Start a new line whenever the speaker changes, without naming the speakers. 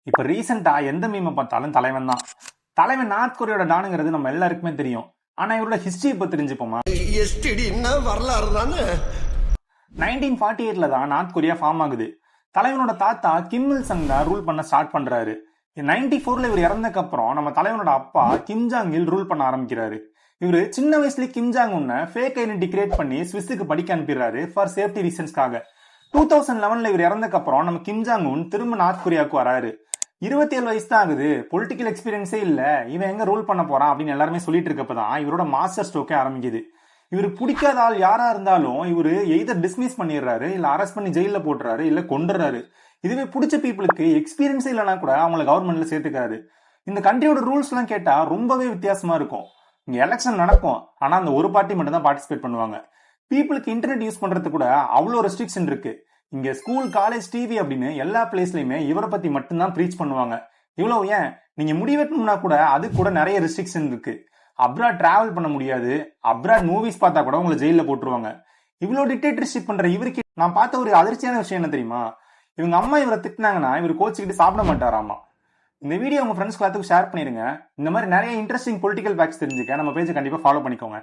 இப்ப ரீசெண்டா எந்த மீமை பார்த்தாலும் தலைவன் தான். தலைவன் நார்த் கொரியோட டானுங்கிறது நம்ம எல்லாருக்குமே தெரியும். ஆனா இவரோட ஹிஸ்டரி இப்ப தெரிஞ்சுப்போமா?
வரலாறு தானே.
1948ல தான் நார்த் கொரியா ஃபார்ம் ஆகுது. தலைவனோட தாத்தா கிம் இல் சங் தான் ரூல் பண்ண ஸ்டார்ட் பண்றாரு. 94ல இவர் இறந்ததுக்கு அப்புறம் நம்ம தலைவனோட அப்பா கிம் ஜாங் இல் ரூல் பண்ண ஆரம்பிக்கிறாரு. இவரு சின்ன வயசுல கிம் ஜாங் உன்ன ஃபேக் ஐடென்டி கிரியேட் பண்ணி ஸ்விஸ்ஸுக்கு படிக்க அனுப்பிடுறாரு ஃபார் சேஃப்டி ரீசன்ஸ்க்காக. 2011ல இவர் இறந்ததுக்கு அப்புறம் நம்ம கிம் ஜாங் உன் திரும்ப நார்த் கொரியாவுக்கு வராரு. 27 வயசு தான் ஆகுது, பொலிட்டிக்கல் எக்ஸ்பீரியன்ஸே இல்ல, இவன் எங்க ரூல் பண்ண போறான் அப்படின்னு எல்லாருமே சொல்லிட்டு இருக்கப்பதான் இவரோட மாஸ்டர் ஸ்ட்ரோக்கே ஆரம்பிக்குது. இவருக்கு பிடிக்காத ஆள் யாரா இருந்தாலும் இவரு எய்தர் டிஸ்மிஸ் பண்ணிடுறாரு, இல்ல அரெஸ்ட் பண்ணி ஜெயில போட்டுறாரு, இல்ல கொண்டுறாரு. இதுவே பிடிச்ச பீப்புளுக்கு எக்ஸ்பீரியன்ஸே இல்லைன்னா கூட அவங்களை கவர்மெண்ட்ல சேர்த்துக்காரு. இந்த கண்ட்ரியோட ரூல்ஸ் எல்லாம் கேட்டா ரொம்பவே வித்தியாசமா இருக்கும். இங்க எலெக்ஷன் நடக்கும், ஆனா அந்த ஒரு பார்ட்டி மட்டும் தான் பார்ட்டிசிபேட் பண்ணுவாங்க. பீப்புளுக்கு இன்டர்நெட் யூஸ் பண்றது கூட அவ்வளோ ரெஸ்ட்ரிக்ஷன் இருக்கு. இங்க ஸ்கூல், காலேஜ், டிவி அப்படின்னு எல்லா பிளேஸ்லயுமே இவரை பத்தி மட்டும்தான் ப்ரீச் பண்ணுவாங்க. இவ்வளவு ஏன், நீங்க முடிவெட்டணும்னா கூட அது கூட நிறைய ரெஸ்ட்ரிக்ஷன் இருக்கு. அப்ராட் டிராவல் பண்ண முடியாது, அப்ராட் மூவிஸ் பார்த்தா கூட உங்களை ஜெயில போட்டுருவாங்க. இவ்வளவு டிக்டேட்டர்ஷிப் பண்ற இவருக்கு நான் பார்த்த ஒரு அதிர்ச்சியான விஷயம் என்ன தெரியுமா? இவங்க அம்மா இவரை திட்டினாங்கன்னா இவர் கோச்சிக்கிட்டு சாப்பிட மாட்டாராமா. இந்த வீடியோ உங்க ஃப்ரெண்ட்ஸ் எல்லாத்துக்கும் ஷேர் பண்ணிருங்க. இந்த மாதிரி நிறைய இன்ட்ரெஸ்டிங் பொலிட்டிக்கல் ஃபேக்ட்ஸ் தெரிஞ்சுக்க நம்ம பேஜை கண்டிப்பா ஃபாலோ பண்ணிக்கோங்க.